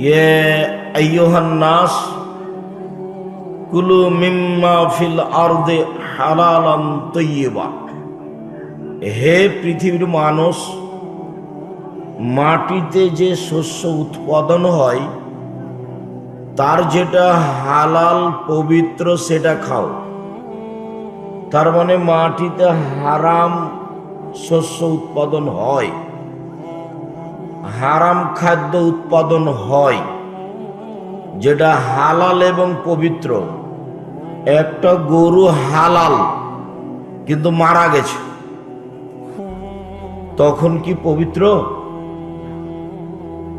ইয়া আইয়ুহান নাস কুলু মিম্মা ফিল আরদি হালালান তাইয়্যিবা। হে পৃথিবীর মানুষ, মাটিতে যে শস্য উৎপাদন হয় তার যেটা হালাল পবিত্র সেটা খাও। তার মানে মাটিতে হারাম শস্য উৎপাদন হয়, হারাম খাদ্য উৎপাদন হয়। যেটা হালাল এবং পবিত্র, একটা গরু হালাল কিন্তু মারা গেছে, তখন কি পবিত্র?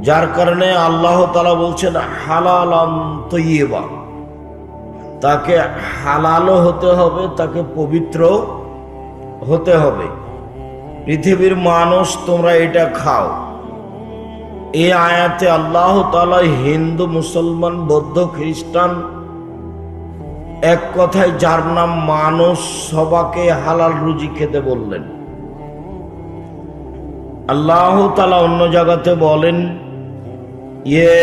যার কারণে আল্লাহ তাআলা বলছেন হালালান তাইয়্যিবা, তাকে হালালও হতে হবে, তাকে পবিত্র হতে হবে। পৃথিবীর মানুষ তোমরা এটা খাও। এই আয়াতে আল্লাহ তাআলা হিন্দু, মুসলমান, বৌদ্ধ, খ্রিস্টান, এক কথায় যার নাম মানুষ, সবাকে হালাল রুজি খেতে বললেন। আল্লাহ তাআলা অন্য জায়গাতে বলেন ইয়া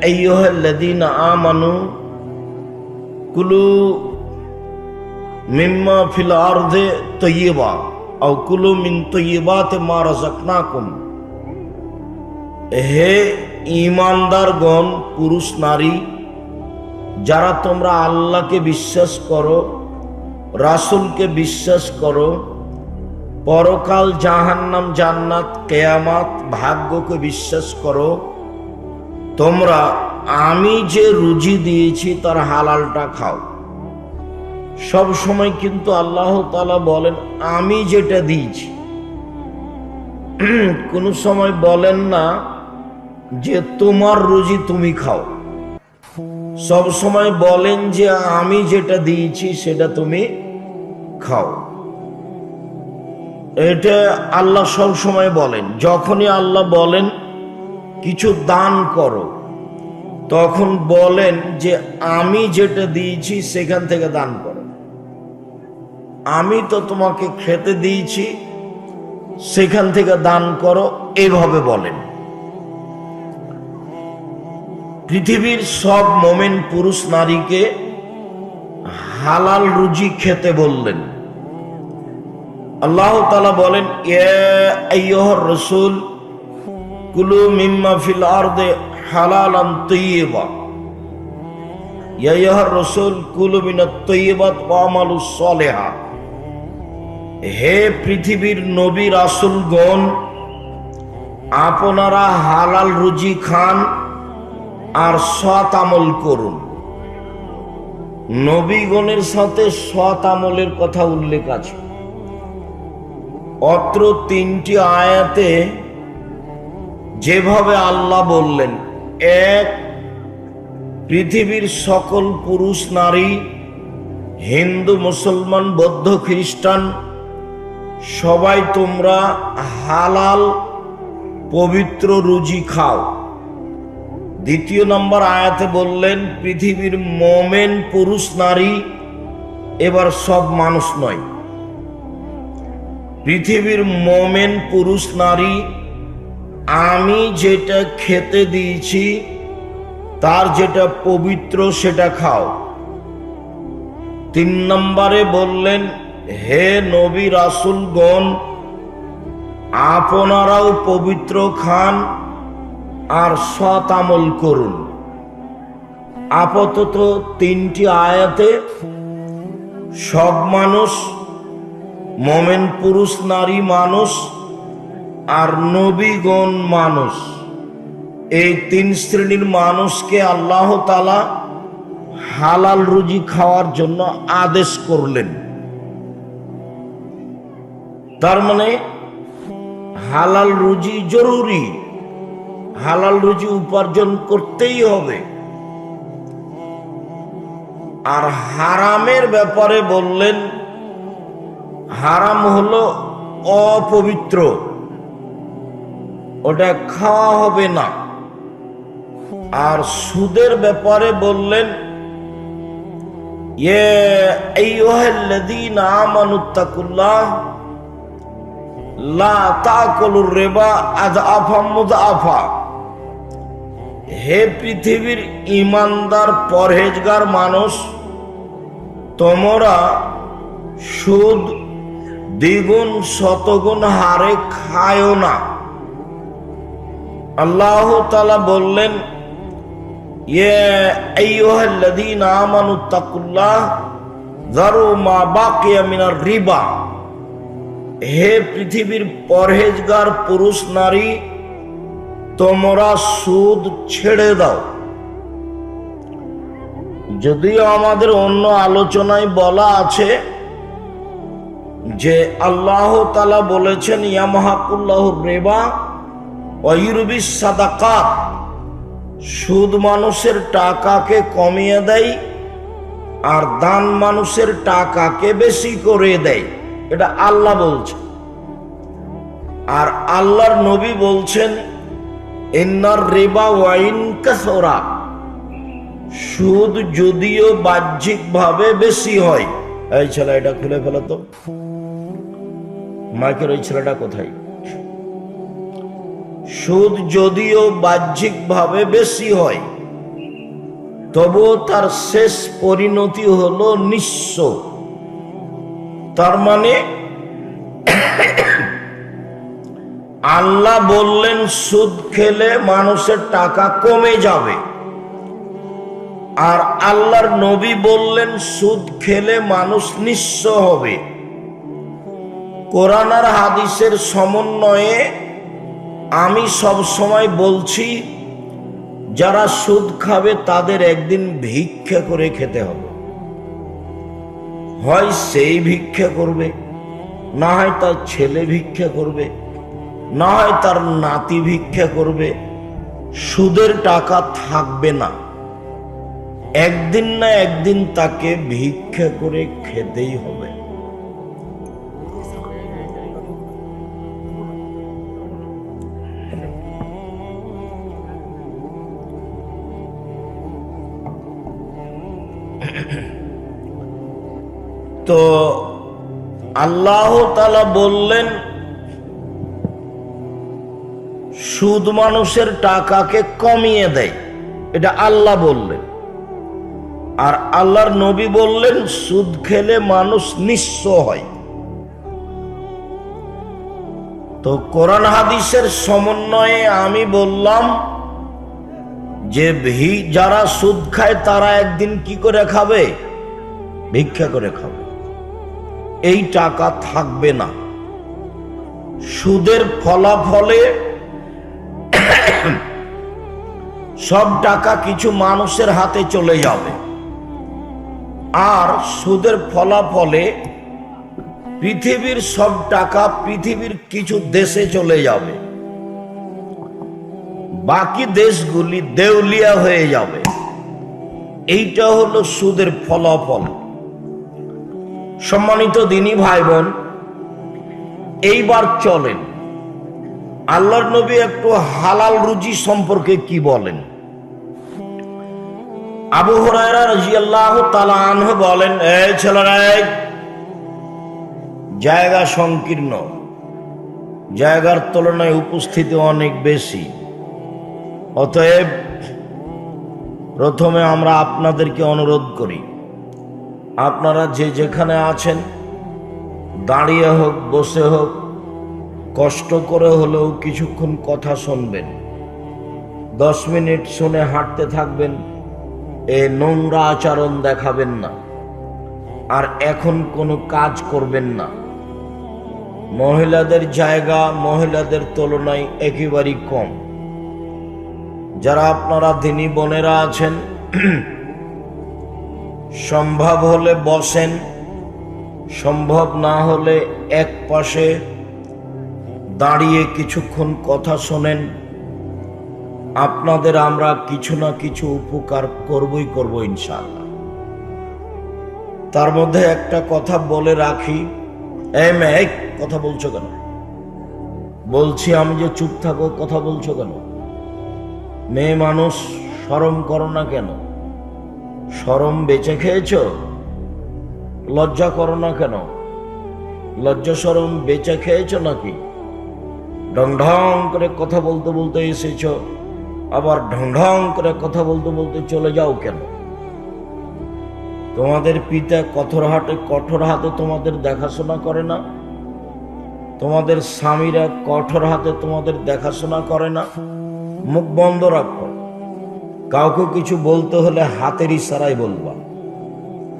আইয়ুহাল্লাযীনা আমানু কুলু মিম্মা ফিল আরদি তাইয়্যিবা আও কুলু মিন তাইয়্যিবাতি মা রাযাকনাকুম। হে ঈমানদারগণ, পুরুষ নারী যারা তোমরা আল্লাহকে বিশ্বাস করো, রাসূলকে বিশ্বাস করো, পরকাল, জাহান্নাম, জান্নাত, কিয়ামত, ভাগ্যকে বিশ্বাস করো, তোমরা আমি যে রুজি দিয়েছি তার হালালটা খাও। সব সময় কিন্তু আল্লাহ তাআলা বলেন আমি যেটা দিয়েছি। কোনো সময় বলেন না যে তোমার রুজি তুমি খাও। সব সময় বলেন যে আমি যেটা দিয়েছি সেটা তুমি খাও। এটা আল্লাহ সব সময় বলেন। যখনই আল্লাহ বলেন কিছু দান করো, তখন বলেন যে আমি যেটা দিয়েছি সেখান থেকে দান করো। আমি তো তোমাকে খেতে দিয়েছি, সেখান থেকে দান করো, এভাবে বলেন। পৃথিবীর সব মোমেন পুরুষ নারীকে হালাল রুজি খেতে বললেন। আল্লাহ তাআলা বলেন ইয়া আইয়ুহার রাসূল কুলু মিম্মা ফিল আরদি হালালান তাইয়্যিবা। ইয়া আইয়ুহার রাসূল কুলু মিনাত তাইয়্যিবাত ওয়া আমালুস সালিহা। হে পৃথিবীর নবী রাসূলগণ, আপনারা হালাল রুজি খান আর সৎ আমল করুন। নবীগণের সাথে সৎ আমলের কথা উল্লেখ আছে। অত্র তিনটি আয়াতে যেভাবে আল্লাহ বললেন, এক, পৃথিবীর সকল পুরুষ নারী, হিন্দু, মুসলমান, বৌদ্ধ, খ্রিস্টান, সবাই তোমরা হালাল পবিত্র রুজি খাও। দ্বিতীয় নম্বর আয়াতে বললেন পৃথিবীর মোমেন পুরুষ নারী, এবার সব মানুষ নয়, পৃথিবীর মোমেন পুরুষ নারী আমি যেটা খেতে দিয়েছি তার যেটা পবিত্র সেটা খাও। তিন নম্বরে বললেন হে নবী রাসূলগণ, আপনারাও পবিত্র খান আর সৎ আমল করুন। আপাতত তিনটি আয়াতে সব মানুষ, মোমেন পুরুষ নারী মানুষ আর নবীগণ মানুষ, এই তিন শ্রেণীর মানুষকে আল্লাহ তাআলা হালাল রুজি খাওয়ার জন্য আদেশ করলেন। তার মানে হালাল রুজি জরুরি, হালাল রুজি উপার্জন করতেই হবে। আর হারামের ব্যাপারে বললেন হারাম হলো অপবিত্র, ওটা খাওয়া হবে না। আর সুদের ব্যাপারে বললেন ইয়া আইয়ুহাল্লাযীনা আমানুত্তাকুল্লাহ লা তাকুলুর রিবা আযআফা মুযআফা হে পৃথিবীর ইমানদার পরহেজগার মানুষ, তোমরা সুদ দ্বিগুণ শতগুণ হারে খায়ও না। আল্লাহ তাআলা বললেন, ইয়া আইয়ুহাল্লাযীনা আমানুত্তাকুল্লাহ যারু মা বাকিয়া মিনার রিবা। হে পৃথিবীর পরহেজগার পুরুষ নারী, তোমরা সুদ ছেড়ে দাও। যদিও আমাদের অন্য আলোচনায় বলা আছে যে আল্লাহ তাআলা বলেছেন ইয়ামহাকুল্লাহুর রিবা ওয়া ইউরবিস সাদাকাত, সুদ মানুষের টাকাকে কমিয়ে দেয় আর দান মানুষের টাকাকে বেশি করে দেয়। এটা আল্লাহ বলছে। আর আল্লাহর নবী বলছেন ইন্নার রিবা ওয়াইন কাসরা, সুদ যদিও বাহ্যিকভাবে বেশি হয়। এই ছেলে এটা খুলে ফেলো তো, মাইকের ওই ছেলেটা কোথায়? সুদ যদিও বাহ্যিকভাবে বেশি হয়, তবুও তার শেষ পরিণতি হলো নিঃস্ব। তার মানে আল্লাহ বললেন সুদ খেলে মানুষের টাকা কমে যাবে, আর আল্লাহর নবী বললেন সুদ খেলে মানুষ নিঃস্ব হবে। কোরআন আর হাদিসের সমন্বয়ে আমি সব সময় বলছি, যারা সুদ খাবে তাদের একদিন ভিক্ষা করে খেতে হবে। হয় সেই ভিক্ষা করবে, না হয় তার ছেলে ভিক্ষা করবে, না হয় তার নাতি ভিক্ষা করবে। সুদের টাকা থাকবে না, একদিন না একদিন তাকে ভিক্ষা করে খেতেই হবে। তো আল্লাহ তাআলা বললেন সুদ মানুষের টাকাকে কমিয়ে দেয়, এটা আল্লাহ বললেন। আর আল্লাহর নবী বললেন সুদ খেলে মানুষ নিঃস্ব হয়। তো কোরআন হাদিসের সমন্বয়ে আমি বললাম যে যারা সুদ খায় তারা একদিন কি করে খাবে? ভিক্ষা করে খাবে। এই টাকা থাকবে না। সুদের ফলাফলে সব টাকা কিছু মানুষের হাতে চলে যাবে, আর সুদের ফলাফলে পৃথিবীর সব টাকা পৃথিবীর কিছু দেশে চলে যাবে, বাকি দেশগুলি দেউলিয়া হয়ে যাবে। এইটা হলো সুদের ফলাফল। সম্মানিত দিনী ভাই বোন, এইবার চলেন আল্লাহর নবী একটু হালাল রুজি সম্পর্কে কি বলেন। আবু হুরায়রা রাদিয়াল্লাহু তাআলা আনহু বলেন, এই ছেলেরা, জায়গা সংকীর্ণ, জায়গার তুলনায় উপস্থিতি অনেক বেশি। অতএব প্রথমে আমরা আপনাদেরকে অনুরোধ করি, আপনারা যে যেখানে আছেন, দাঁড়িয়ে হোক বসে হোক, কষ্ট করে হলেও কিছুক্ষণ কথা শুনবেন। 10 মিনিট শুনে হাঁটতে থাকবেন। এই নোংরা আচরণ দেখাবেন না, আর এখন কোনো কাজ করবেন না। মহিলাদের জায়গা মহিলাদের তুলনায় একেবারেই কম। যারা আপনারা দিনী বোনেরা আছেন, সম্ভব হলে বসেন, সম্ভব না হলে এক পাশে দাঁড়িয়ে কিছুক্ষণ কথা শোনেন। আপনাদের আমরা কিছু না কিছু উপকার করবই করব ইনশাআল্লাহ। তার মধ্যে একটা কথা বলে রাখি। এই মেয়ে, কথা বলছো কেন? বলছি আমি যে চুপ থাকো, কথা বলছো কেন? মেয়ে মানুষ, শরম করো না কেন? শরম বেঁচে খেয়েছো? লজ্জা করো না কেন? লজ্জা শরম বেঁচে খেয়েছো নাকি? ঢং ঢং করে কথা বলতে বলতে এসেছো, আবার ঢং ঢং করে কথা বলতে বলতে চলে যাও কেন? তোমাদের পিতা কঠোর হাতে তোমাদের দেখাশোনা করে না? তোমাদের স্বামীরা কঠোর হাতে তোমাদের দেখাশোনা করে না? মুখ বন্ধ রাখো। কাউকে কিছু বলতে হলে হাতের ইশারায় বলবা,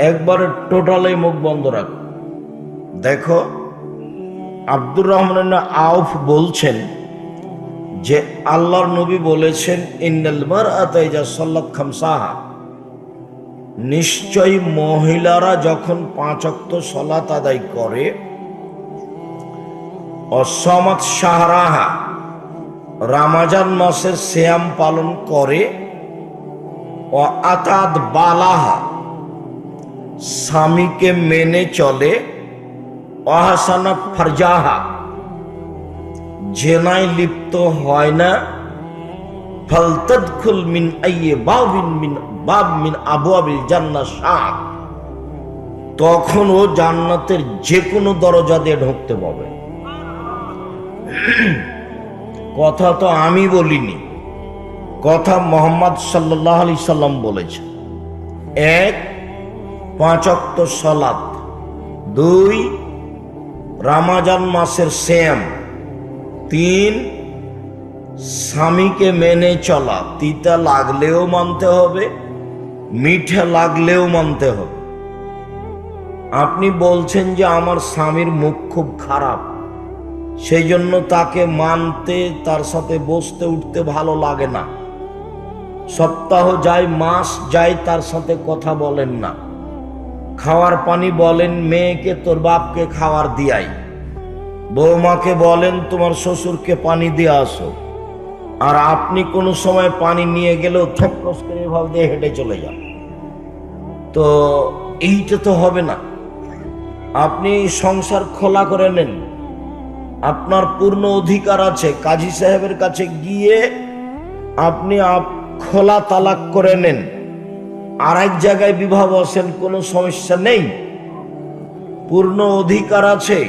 একবারে টোটালি মুখ বন্ধ রাখো। দেখো, আব্দুর রহমান আউফ বলছেন যে আল্লাহর নবী বলেছেন, ইন্নাল মারআতা ইযা সাল্লাত খামসাহা, নিশ্চয়ই মহিলারা যখন 5 ওয়াক্ত সালাত আদায় করে, অসামাত শাহরাহা, রমজান মাসের সিয়াম পালন করে, ও আতাদ বালাহা, স্বামীকে মেনে চলে, অহাসানাত ফারজাহা, জেনায় লিপ্ত হয় না, ফালতাদখুল মিন আইয়ি বাব মিন আবওয়াবিল জান্নাহ শাআ, তখন ও জান্নাতের যে কোনো দরজা দিয়ে ঢুকতে পাবে। কথা তো আমি বলিনি, কথা মুহাম্মদ সাল্লাল্লাহু আলাইহি সাল্লাম বলেছেন। 1, 5 ওয়াক্ত সালাত, 2, রমজান মাসের সিয়াম, 3, স্বামীকে মেনে চলা, তিতা লাগলেও মানতে হবে, মিঠা লাগলেও মানতে হবে। আপনি বলছেন যে আমার স্বামীর মুখ খুব খারাপ, সেই জন্য তাকে মানতে, তার সাথে বসতে উঠতে ভালো লাগে না, সপ্তাহ যায় মাস যায় তার সাথে কথা বলেন না, খাওয়ার পানি বলেন মেয়েকে তোর বাপকে খাওয়ার দিয়াই, বৌমাকে বলেন তোমার শ্বশুরকে পানি দিয়ে আসো, আর আপনি কোনো সময় পানি নিয়ে গেলেও থপস করে এভাবে দিয়ে হেঁটে চলে যান, তো এইটা তো হবে না। আপনি সংসার খোলা করে নেন, আপনার পূর্ণ অধিকার আছে, কাজী সাহেবের কাছে গিয়ে আপনি খোলা তালাক করে নেন, আর এক জায়গায় বিবাহ বসেন, কোনো সমস্যা নেই, পূর্ণ অধিকার আছে।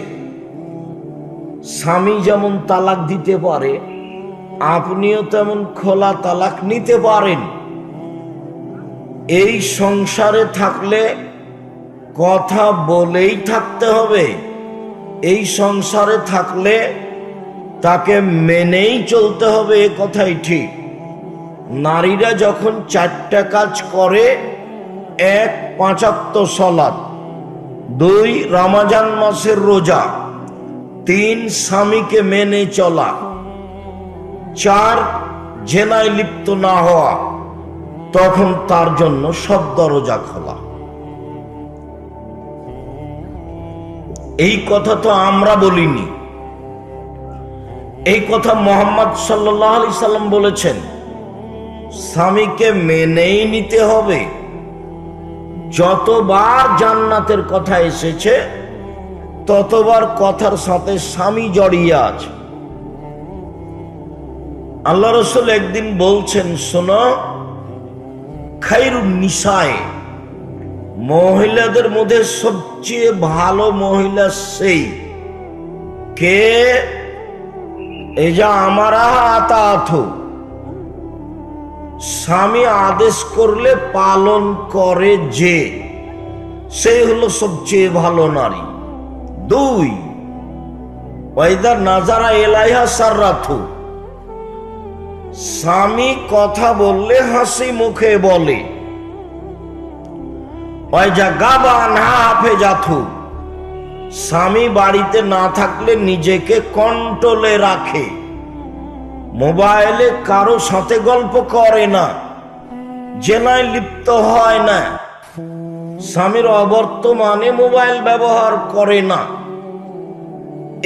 স্বামী যেমন তালাক দিতে পারে, আপনিও তেমন খোলা তালাক নিতে পারেন। এই সংসারে থাকলে কথা বলেই থাকতে হবে, এই সংসারে থাকলে তাকে মেনেই চলতে হবে, এ কথাই ঠিক। নারীরা যখন 4টা কাজ করে, 1, 5 ওয়াক্ত সালাত, 2, রমজান মাসের রোজা, 3, স্বামীকে মেনে চলা, 4, জেনায় লিপ্ত না হওয়া, তখন তার জন্য সব দরজা খোলা। এই কথা তো আমরা বলিনি, এই কথা মুহাম্মদ সাল্লাল্লাহু আলাইহি সাল্লাম বলেছেন। স্বামীকে মেনেই নিতে হবে। যতবার জান্নাতের কথা এসেছে ততবার কথার সাথে স্বামী জড়িয়ে আছে। আল্লাহ রাসূল একদিন বলছেন, শোনো, খায়রুন নিসায়ে, মহিলাদের মধ্যে সবচেয়ে ভালো মহিলা সেই কে, এই যে আমারা আতাআত, স্বামী আদেশ করলে পালন করে যে, সেই হলো সবচেয়ে ভালো নারী। 2, ওয়াইদা নাজারা ইলাইহা সাররাতু, স্বামী কথা বললে হাসি মুখে বলে। ওয়াইজা গাবা আনহা হাফেজাতু, স্বামী বাড়িতে না থাকলে নিজেকে কন্ট্রোলে রাখে, মোবাইলে কারো সাথে গল্প করে না, জেনায় লিপ্ত হয় না, স্বামীর অবর্তমানে মোবাইল ব্যবহার করে না।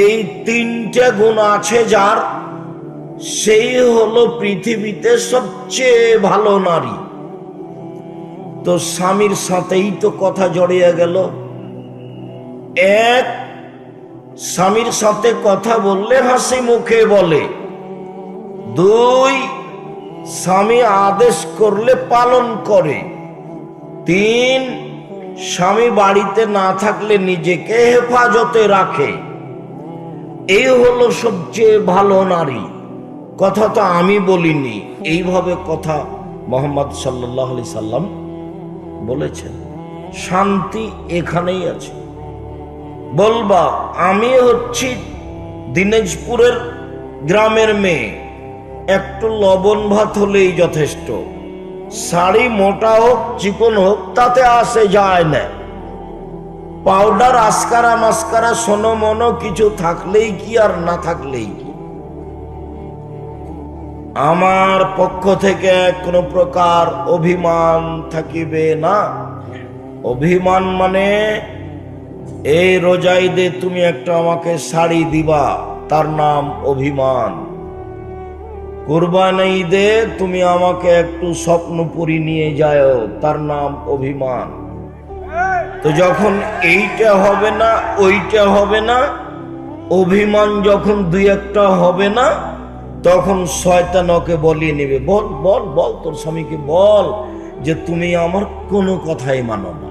এই 3টে গুণ আছে যার, সেই হলো পৃথিবীতে সবচেয়ে ভালো নারী। তো স্বামীর সাথেই তো কথা জড়িয়ে গেল। 1, স্বামীর সাথে কথা বললে হাসি মুখে বলে। 2, স্বামী আদেশ করলে পালন করে। 3, স্বামী বাড়িতে না থাকলে নিজেকে হেফাজতে রাখে। এই হলো সবচেয়ে ভালো নারী। কথা তো আমি বলিনি, এইভাবে কথা মুহাম্মদ সাল্লাল্লাহু আলাইহি সাল্লাম বলেছেন। শান্তি এখানেই আছে। বলবা আমি হচ্ছি দিনাজপুরের গ্রামের মেয়ে, একটু লবণ ভাত হলেই যথেষ্ট, শাড়ি মোটা হোক চিকন হোক তাতে আসে যায় না, পাউডার আসকারা মাস্কারা সোনো মনো কিছু থাকলেই কি আর না থাকলেই কি, আমার পক্ষ থেকে কোনো প্রকার অভিমান থাকিবে না। অভিমান মানে এই রোজা ঈদে তুমি একটা আমাকে শাড়ি দিবা, তার নাম অভিমান। কুরবানি ঈদে তুমি আমাকে একটু স্বপ্নপুরী নিয়ে যাও, তার নাম অভিমান। তো যখন এইটা হবে না ওইটা হবে না, অভিমান যখন দুই একটা হবে না, তখন শয়তান ওকে বলিয়ে নেবে, বল বল বল তোর স্বামীকে বল যে তুমি আমার কোনো কথাই মানো না।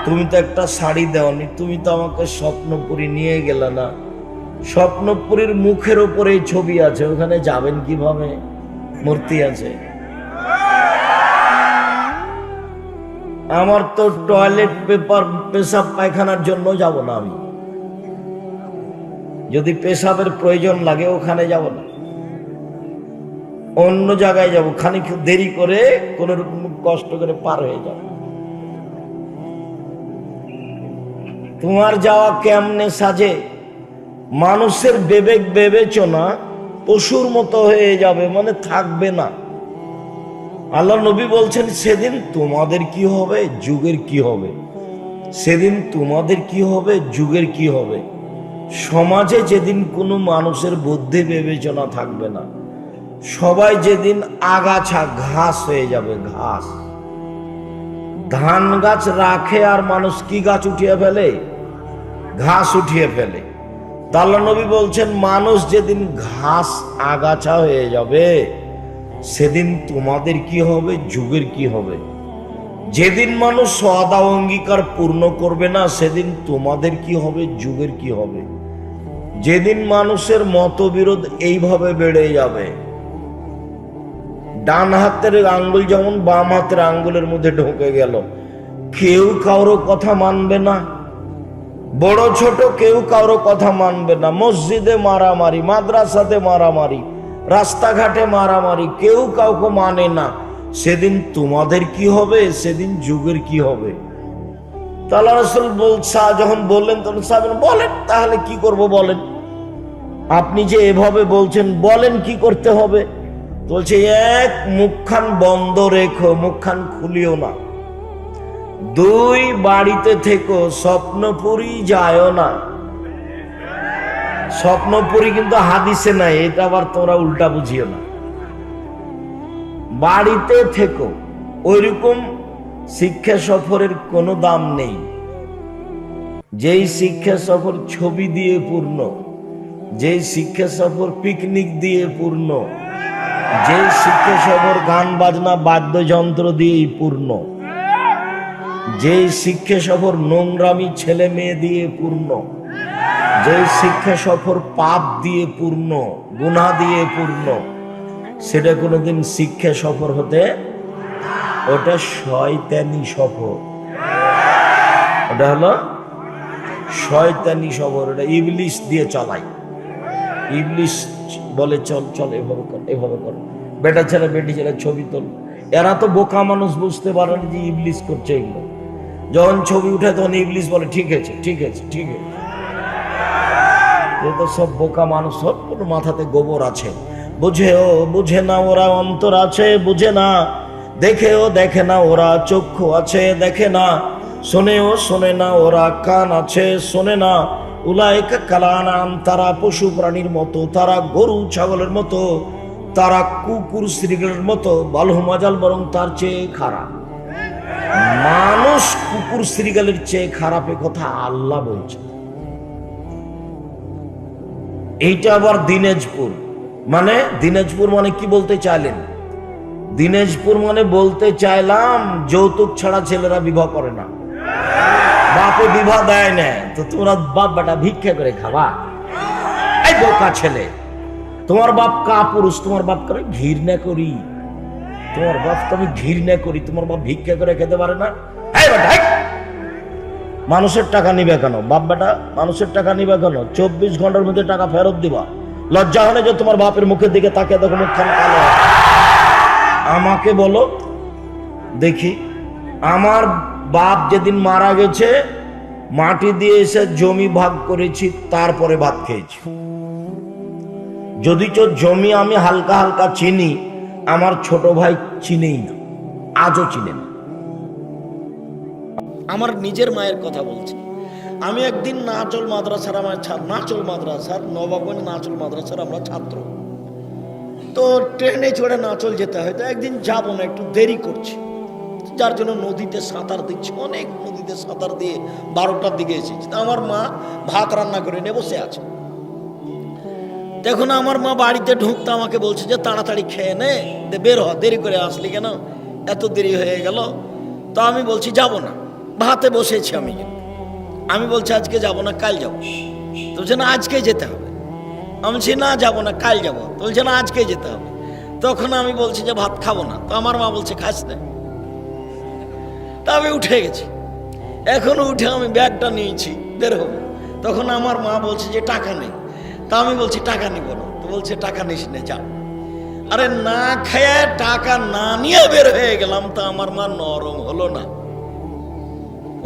তুমি তো একটা শাড়ি দেওনি, তুমি তো আমাকে স্বপ্নপুরী নিয়ে গেলে না, স্বপ্নপুরীর মুখের উপরে ছবি আছে, ওখানে যাবেন কিভাবে? মূর্তি আছে। আমার তো টয়লেট পেপার পেশাব পায়খানার জন্য যাব না, আমি যদি পেশাবের প্রয়োজন লাগে ওখানে যাব না, অন্য জায়গায় যাব, খানিক দেরি করে কোন রকম কষ্ট করে পার হয়ে যাব। তোমার যাওয়া কেমনে সাজে? মানুষের বিবেক বিবেচনা পশুর মতো হয়ে যাবে, মানে থাকবে না। আল্লাহ নবী বলছেন সেদিন তোমাদের কি হবে, যুগের কি হবে, সেদিন তোমাদের কি হবে, যুগের কি হবে। সমাজে যেদিন কোনো মানুষের বুদ্ধি বিবেচনা থাকবে না, সবাই যেদিন আগাছা ঘাস হয়ে যাবে, ঘাস। ধান গাছ রাখে আর মানুষ কি গাছ উঠিয়ে ফেলে? ঘাস উঠিয়ে ফেলে। আল্লাহ নবী বলছেন মানুষ যেদিন ঘাস আগাছা হয়ে যাবে, সেদিন তোমাদের কি হবে, যুগের কি হবে। যেদিন মানুষ ওয়াদা অঙ্গীকার পূর্ণ করবে না, সেদিন তোমাদের কি হবে, যুগের কি হবে। যেদিন মানুষের মতবিরোধ এইভাবে বেড়ে যাবে, ডান হাতের আঙ্গুল যেমন বাম হাতের আঙ্গুলের মধ্যে ঢুকে গেল, কেউ কারো কথা মানবে না, বড় ছোট কেউ কারো কথা মানবে না। মসজিদে মারামারি, মাদ্রাসাতে মারামারি, রাস্তাঘাটে মারামারি, কেউ কাউকে মানে না। সেদিন তোমাদের কি হবে, সেদিন যুগের কি হবে। আল্লাহ রাসূল যখন বললেন তখন সাহাবীরা বলেন তাহলে কি করব বলেন, আপনি যে এভাবে বলছেন বলেন কি করতে হবে। বলছে এক, মুখখান বন্ধ রেখো, মুখখান খুলিও না। দুই, বাড়িতে থেকো, স্বপ্নপুরী যায়ও না। স্বপ্নপুরী কিন্তু হাদিসে নাই, এটা আবার তোমরা উল্টা বুঝিও না। বাড়িতে থেকো। ওইরকম শিক্ষা সফরের কোনো দাম নেই। যেই শিক্ষা সফর ছবি দিয়ে পূর্ণ, যেই শিক্ষা সফর পিকনিক দিয়ে পূর্ণ, যেই শিক্ষা সফর গান বাজনা বাদ্যযন্ত্র দিয়েই পূর্ণ, যেই শিক্ষা সফর নোংরামি ছেলে মেয়ে দিয়ে পূর্ণ, যেই শিক্ষা সফর পাপ দিয়ে পূর্ণ, গুনাহ দিয়ে পূর্ণ, সেটা কোনোদিন শিক্ষা সফর হতে, ওটা শয়তানি সফর। ওটা হলো শয়তানি সফর, ওটা ইবলিশ দিয়ে চালায়। ইবলিশ বলে চল চল এভাবে কর, এভাবে কর, বেটা ছেলে বেটি ছেলে ছবি তোল। এরা তো বোকা মানুষ, বুঝতে পারে না যে ইবলিশ করছে এগুলো। যখন ছবি উঠে তখন ইবলিশ বলে ঠিক আছে ঠিক আছে ঠিক আছে। এ তো সব বোকা মানুষ, সব কোনো মাথাতে গোবর আছে। বুঝেও বুঝে না ওরা, অন্তর আছে বুঝে না, দেখেও দেখে না ওরা, চক্ষু আছে দেখে না, শোনেও শোনে না ওরা, কান আছে শোনে না। উলাইকা কালানাম, তারা পশু প্রাণীর মতো, তারা গরু ছাগলের মতো, তারা কুকুর শ্রীগলের মতো, বালহুমাজাল, বরং তার চেয়ে খারাপ। মানুষ কুকুর শ্রীগলের চেয়ে খারাপের কথা আল্লাহ বলছে। এইটা আবার দিনাজপুর মানে, দিনাজপুর মানে কি বলতে চাইলেন? দিনাজপুর মানে বলতে চাইলাম যৌতুক ছাড়া ছেলেরা বিবাহ করে না, বাপে বিবাহ দেয় না, তো তোমরা বাপ বেটা ভিক্ষা করে খাবা। এই বোকা ছেলে, তোমার বাপ কাপুরুষ, তোমার বাপ করে ঘৃণা করি, তোমার বাপকে আমি ঘৃণা করি, তোমার বাপ ভিক্ষা করে খেতে পারে না। মানুষের টাকা নিবে কেন বাপ বেটা? মানুষের টাকা নিবে কেন? 24 ঘন্টার মধ্যে টাকা ফেরত দিবা। লজ্জা হলে যে তোমার বাপের মুখের দিকে তাকিয়ে দেখো মুখখানা কালো। আমাকে বলো দেখি, আমার বাপ যেদিন মারা গেছে মাটি দিয়ে এসে জমি ভাগ করেছি, তারপরে ভাত খেয়েছি। যদি জমি আমি হালকা হালকা চিনি, আমার ছোট ভাই চিনেই না, আজও চিনে না। আমার নিজের মায়ের কথা বলছি। আমি একদিন নাচল মাদ্রাসার, নবাবগঞ্জ নাচল মাদ্রাসার আমরা ছাত্র, তো ট্রেনে চড়ে নাচল যেতে হয়। তো একদিন যাবো না, একটু দেরি করছি, যার জন্য নদীতে সাঁতার দিচ্ছি। অনেক নদীতে সাঁতার দিয়ে 12টার দিকে এসেছি। আমার মা ভাত রান্না করে নিয়ে বসে আছে। দেখুন আমার মা বাড়িতে ঢুকতে আমাকে বলছে যে তাড়াতাড়ি খেয়ে নে, বের হ, দেরি করে আসলি কেন, এত দেরি হয়ে গেল। তো আমি বলছি যাব না, ভাতে বসেছি আমি বলছি আজকে যাব না, কাল যাবো। তো বলছে না আজকে যেতে হবে। আমি বলছি না যাবো না, কাল যাবো। তো বলছে না আজকে যেতে হবে। তখন আমি বলছি যে ভাত খাবো না। তো আমার মা বলছে খাস না। তা আমি উঠে গেছি। এখন উঠে আমি ব্যাগটা নিয়েছি, বের হবো। তখন আমার মা বলছে যে টাকা নেই। তা আমি বলছি টাকা নিব না। তো বলছে টাকা নিস নে, যা। আরে না খেয়ে টাকা না নিয়ে বের হয়ে গেলাম, তা আমার মা নরম হলো না?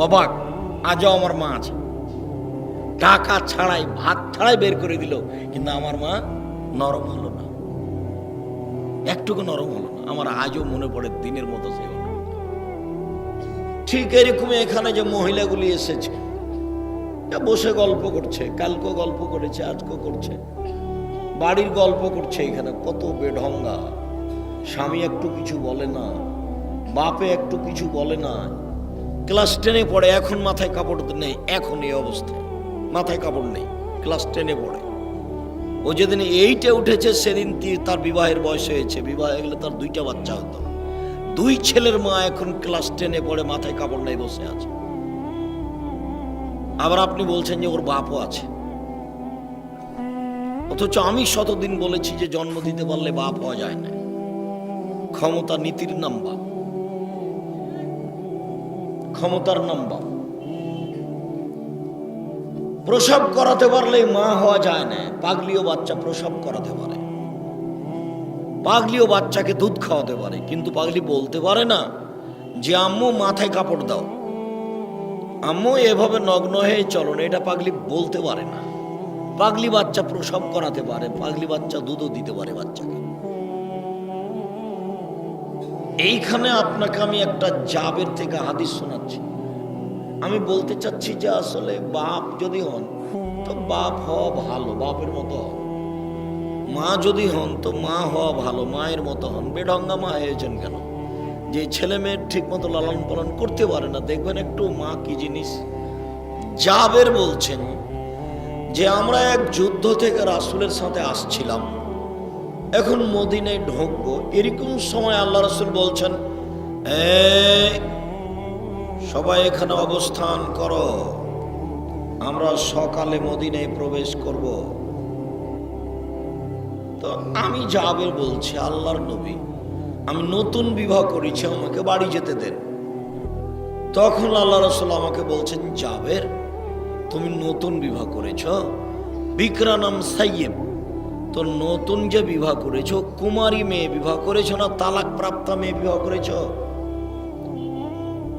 অবাক, আজও আমার মা আছে। টাকা ছাড়াই, ভাত ছাড়াই বের করে দিল, কিন্তু আমার মা নরম হলো না, একটুকু নরম হলো না। আমার আজও মনে পড়ে দিনের মতো সে হলো। ঠিক এরকম এখানে যে মহিলাগুলি এসেছে, বসে গল্প করছে, কালকে গল্প করেছে, আজকে করছে, বাড়ির গল্প করছে। এখানে কত বেঢঙ্গা, স্বামী একটু কিছু বলে না, বাপে একটু কিছু বলে না। ক্লাস 10-এ পড়ে, এখন মাথায় কাপড় নেই, এখন এই অবস্থা, মাথায় কাপড় নেই, ক্লাস 10-এ পড়ে। ও যেদিন 8-এ উঠেছে সেদিন তার বিবাহের বয়স হয়েছে, বিবাহ হয়ে গেলে তার 2টা বাচ্চা হতো। 2 ছেলের মা এখন ক্লাস 10-এ পড়ে, মাথায় কাপড় নেই, বসে আছে। আবার আপনি বলছেন যে ওর বাপও আছে, অথচ আমি শতদিন বলেছি যে জন্ম দিতে পারলে বাপ হওয়া যায় না। ক্ষমতা, নীতির নাম বাপ, ক্ষমতার নাম বাপ। প্রসব করাতে পারলে মা হওয়া যায় না। পাগলিও বাচ্চা প্রসব করাতে পারে, পাগলিও বাচ্চাকে দুধ খাওয়াতে পারে, কিন্তু পাগলি বলতে পারে না যে আম্মু মাথায় কাপড় দাও, আম্মু এভাবে নগ্ন হয়ে চলো না, এটা পাগলি বলতে পারে না। পাগলি বাচ্চা প্রসব করাতে পারে, পাগলি বাচ্চা দুধও দিতে পারে বাচ্চাকে। এইখানে আপনাকে আমি একটা জাবের থেকে হাদিস শোনাচ্ছি। আমি বলতে চাচ্ছি যে আসলে বাপ যদি হন তো বাপ হওয়া ভালো, বাপের মতো হন। মা যদি হন তো মা হওয়া ভালো, মায়ের মতো হন। বেঢঙ্গা মা হয়েছেন কেন? যে ছেলে মেয়ের ঠিক মতো লালন পালন করতে পারে না, দেখবেন একটু মা কি জিনিস। জাবের বলছেন যে আমরা এক যুদ্ধ থেকে রাসূলের সাথে আসছিলাম, এখন মদিনায় ঢুকবো, এরকম সময় আল্লাহ রাসূল বলছেন সবাই এখানে অবস্থান করো, আমরা সকালে মদিনায় প্রবেশ করব। তো আমি জাবের বলছি আল্লাহর নবী, আমি নতুন বিবাহ করেছি, আমাকে বাড়ি যেতে দেন। তখন আল্লাহ রাসূল আমাকে বলছেন জাবের, তুমি নতুন বিবাহ করেছ, বিকরানাম সাইয়্যিব, তো নতুন যে বিবাহ করেছো কুমারী মেয়ে বিবাহ করেছো না তালাক প্রাপ্তা মেয়ে বিবাহ করেছো?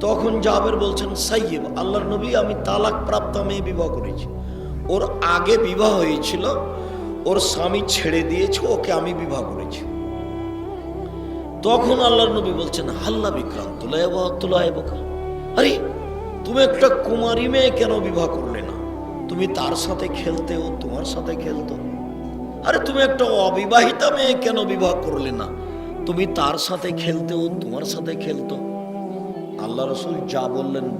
তখন জাবের বলছেন সাইয়্যিব, আল্লাহর নবী আমি তালাক প্রাপ্তা মেয়ে বিবাহ করেছি, ওর আগে বিবাহ হয়েছিল, ওর স্বামী ছেড়ে দিয়েছে, ওকে আমি বিবাহ করেছি। তখন আল্লাহর নবী বলছেন হাল্লা বিক্রাম তুলাইবকা, আরে তুমি একটা কুমারী মেয়ে কেন বিবাহ করলে না? তুমি তার সাথে খেলতে, ও তোমার সাথে খেলতো। আরে তুমি একটা অবিবাহিতা মেয়ে কেন বিবাহ করলে না? তুমি তার সাথে খেলতে, ও তোমার সাথে খেলতো। আল্লাহ রাসূল যা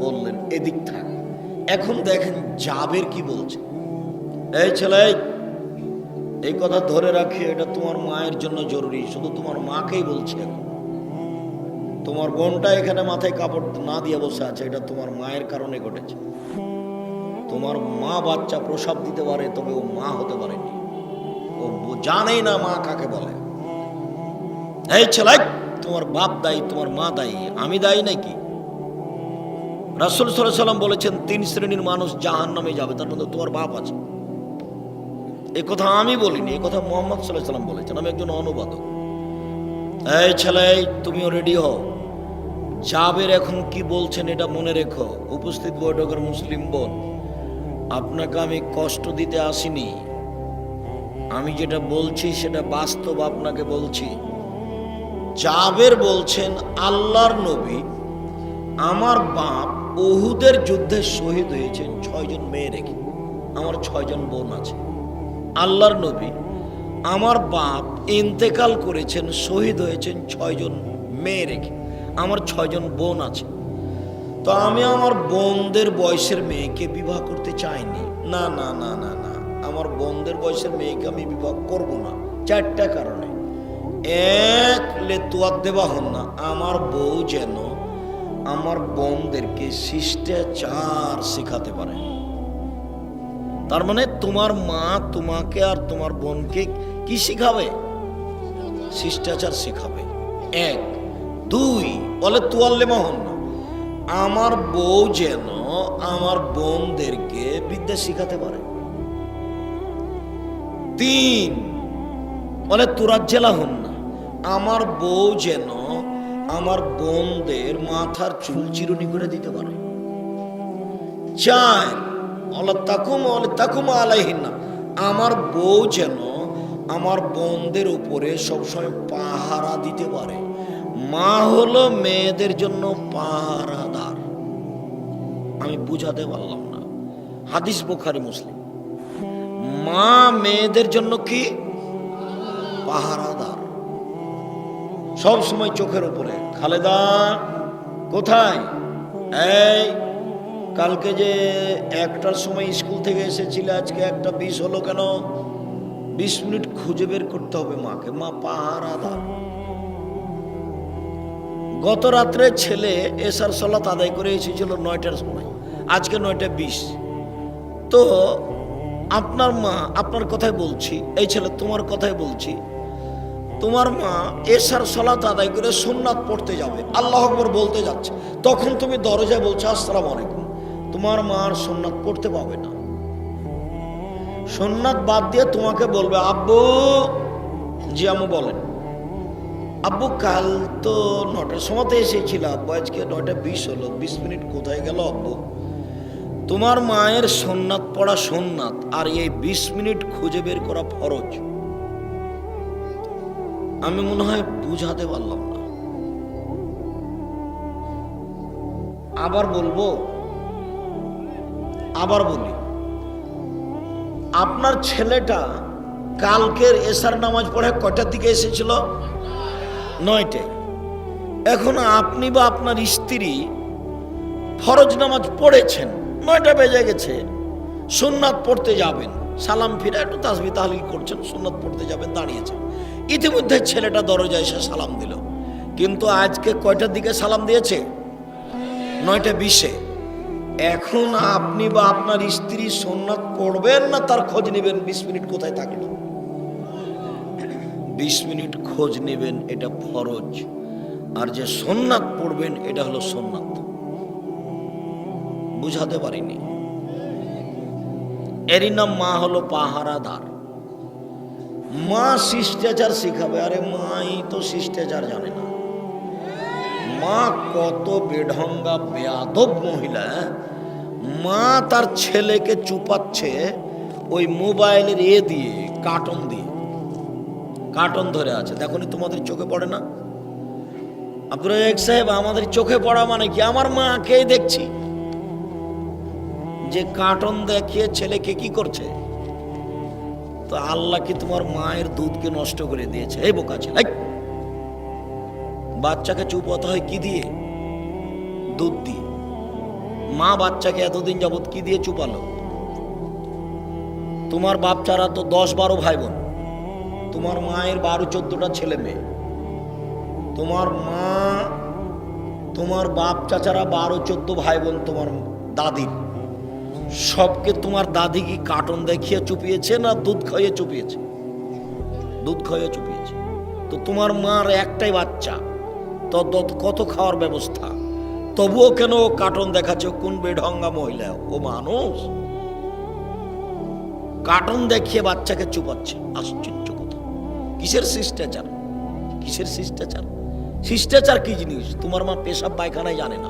বললেন এদিক থাক। এখন দেখেন জাবের কি বলছে। এই ছেলে, এই কথা ধরে রাখি, এটা তোমার মায়ের জন্য জরুরি, শুধু তোমার মাকেই বলছে। এখন তোমার বোনটা এখানে মাথায় কাপড় না দিয়ে বসে আছে, এটা তোমার মায়ের কারণে ঘটেছে। তোমার মা বাচ্চা প্রসব দিতে পারে, তবে ও মা হতে পারেনি, ও জানেই না মা কাকে বলে। এই ছেলে, তোমার বাপ দায়ী, তোমার মা দায়ী, আমি দায়ী নাকি? রাসূল সাল্লাল্লাহু আলাইহি ওয়াসাল্লাম বলেছেন 3 শ্রেণীর মানুষ জাহান্নামে যাবে, তার মধ্যে তোমার বাপ আছে। এ কথা আমি বলিনি, এ কথা মুহাম্মদ সাল্লাল্লাহু আলাইহি ওয়াসাল্লাম বলেছেন, আমি একজন অনুবাদক। এই ছেলে, তুমিও রেডি হও। জাবের এখন কি বলছেন এটা মনে রেখো। উপস্থিত বৈঠকের মুসলিম বোন, আপনাকে আমি কষ্ট দিতে আসিনি, আমি যেটা বলছি সেটা বাস্তব আপনাকে বলছি। জাবের বলছেন, আল্লাহর নবী, আমার বাপ উহুদের যুদ্ধে শহীদ হয়েছেন 6 জন মেয়ে রেখে, আমার 6 জন বোন আছে। আল্লাহর নবী, আমার বাপ ইন্তেকাল করেছেন, শহীদ হয়েছেন 6 জন মেয়ে রেখে, আমার 6 জন বোন আছে। তো আমি আমার বোনদের বয়সের মেয়েকে বিবাহ করতে চাইনি। না না না না না, আমার বোনদের বয়সের মেয়েকে আমি বিবাহ করব না 4টা কারণে। এক, লেতুয়াত দেওয়া হন না, আমার বউ যেন আমার বোনদেরকে শিষ্টাচার শেখাতে পারে। তার মানে তোমার মা তোমাকে আর তোমার বোনকে কি শিখাবে? শিষ্টাচার শিখাবে। 1। 2, বলে তুয়াল্লেমা হন না, আমার বউ যেন আমার বোনদেরকে বিদ্যা শিখাতে পারে। 3, বলে তুরাজ্জেলা হন না, আমার বউ যেন আমার বোনদের মাথার চুল চিরুনি করে দিতে পারে। 4, তাকুম আলাইহিন না, আমার বউ যেন আমার বোনদের উপরে সবসময় পাহারা দিতে পারে। মা হলো মেয়েদের জন্য পাহারাদার। আমি বুঝাতে পারলাম না, হাদিস বুখারী মুসলিম। মা মেয়েদের জন্য কি? পাহারাদার, সব সময় চোখের উপরে। খালেদা কোথায়? এই কালকে যে 1টার সময় স্কুল থেকে এসেছিলে, আজকে 1:20 হলো কেন? 20 মিনিট খুঁজে বের করতে হবে মাকে। মা পাহারাদার। গত রাত্রে ছেলে এশার সালাত আদায় করে এসেছিল 9টার সময়, আজকে 9:20। তো আপনার মা, আপনার কথাই বলছি, এই ছেলে তোমার কথাই বলছি, তোমার মা এশার সালাত আদায় করে সুন্নাত পড়তে যাবে, আল্লাহু আকবার বলতে যাচ্ছে, তখন তুমি দরজায় বলছো আসসালামু আলাইকুম। তোমার মা আর সুন্নাত পড়তে পাবে না। সুন্নাত বাদ দিয়ে তোমাকে বলবে, আব্বু। জি আম্মু বলেন। আব্বু কাল তো 9টার সময়তে এসেছিল আব্বু, আজকে 9:20 হলো, 20 মিনিট কোথায় গেল আব্বু? তোমার মায়ের সুন্নাত পড়া সুন্নাত, আর এই 20 মিনিট খুঁজে বের করা ফরজ। আমি মনে হয় বুঝাতে পারলাম না। আবার বলবো, আবার বলি, আপনার ছেলেটা কালকের এশার নামাজ পড়ে কয়টার দিকে এসেছিল? 9টায়। এখন আপনি বা আপনার স্ত্রী ফরজ নামাজ পড়েছেন, 9টা বেজে গেছে, সুন্নাত পড়তে যাবেন, সালাম ফিরে একটু তাসবিহ তাহলিল করছেন, সুন্নাত পড়তে যাবেন, দাঁড়িয়েছেন। ইতিমধ্যে ছেলেটা দরজায় এসে সালাম দিল, কিন্তু আজকে কয়টার দিকে সালাম দিয়েছে? 9:20-এ। এখন আপনি বা আপনার স্ত্রী সুন্নাত পড়বেন না তার খোঁজ নেবেন 20 মিনিট কোথায় থাকলো? 20 মিনিট খোঁজ নেবেন, এটা ফরজ। আর যে সুন্নাত পড়বেন এটা হলো সুন্নাত। বুঝাতে পারিনি? এরই নাম মা হলো পাহারাদার। মা শিষ্টাচার শিখাবে। আরে মাই তো শিষ্টাচার জানে না। মা কত বেঢঙ্গা বেয়াদব মহিলা। মা তার ছেলেকে চুপাচ্ছে ওই মোবাইলের দিয়ে, কার্টুন দিয়ে, কার্টুন ধরে আছে। দেখনি তোমাদের চোখে পড়ে না? আব্দুর রাজ্জাক সাহেব, আমাদের চোখে পড়া মানে কি? আমার মাকে দেখছি যে কার্টুন দেখিয়ে ছেলেকে কি করছে। তো আল্লাহ কি তোমার মায়ের দুধকে নষ্ট করে দিয়েছে? এই বোকা ছেলে, বাচ্চাকে চুপ হতে হয় কি দিয়ে? দুধ দিয়ে। মা বাচ্চাকে এতদিন যাবত কি দিয়ে চুপালো? তোমার বাচ্চারা তো 10-12 ভাই বোন, তোমার মায়ের 12-14টা ছেলে মেয়ে। তোমার মা, তোমার বাপ চাচারা 12-14 ভাই বোন, তোমার দাদির সবকে তোমার দাদি কি কার্টুন দেখিয়ে চুপিয়েছে না দুধ খাইয়ে চুপিয়েছে? দুধ খাইয়ে চুপিয়েছে। তো তোমার মার একটাই বাচ্চা, তো কত খাওয়ার ব্যবস্থা, তবুও কেন কার্টুন দেখাচ্ছে? কোন বেঢঙ্গা মহিলা ও মানুষ? কার্টুন দেখিয়ে বাচ্চাকে চুপাচ্ছে, আশ্চর্য কথা। কিসের শিষ্টাচার? কিসের শিষ্টাচার? শিষ্টাচার কি জিনিস? তোমার মা পেশাব পায়খানায় জানে না,